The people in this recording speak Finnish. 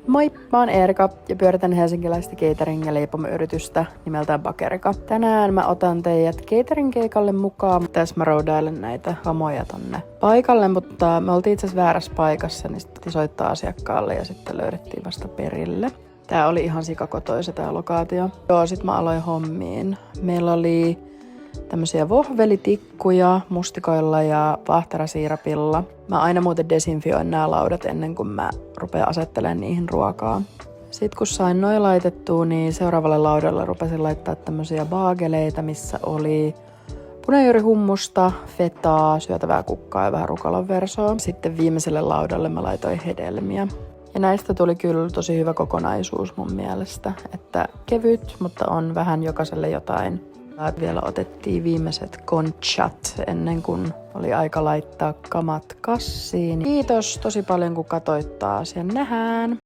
Moi, mä oon Eerika ja pyöritän helsinkiläistä catering- ja leipomyritystä nimeltään Bakerika. Tänään mä otan teidät catering-keikalle mukaan. Tässä mä roudailen näitä hamoja tonne paikalle, mutta me oltiin itse asiassa väärässä paikassa, niin sitten piti soittaa asiakkaalle ja sitten löydettiin vasta perille. Tää oli ihan sikakotoisa tää lokaatio. Joo, sit mä aloin hommiin. Meillä oli tämmösiä vohvelitikkuja mustikoilla ja vaahterasiirapilla. Mä aina muuten desinfioin nämä laudat ennen kuin mä rupean asettelemaan niihin ruokaa. Sitten kun sain noin laitettua, niin seuraavalle laudalle rupesin laittaa tämmösiä baageleita, missä oli punajuurihummusta, fetaa, syötävää kukkaa ja vähän rukalan versoa. Sitten viimeiselle laudalle mä laitoin hedelmiä. Ja näistä tuli kyllä tosi hyvä kokonaisuus mun mielestä, että kevyt, mutta on vähän jokaiselle jotain. Vielä otettiin viimeiset conchat ennen kuin oli aika laittaa kamat kassiin. Kiitos tosi paljon kun katsoit taas ja nähdään!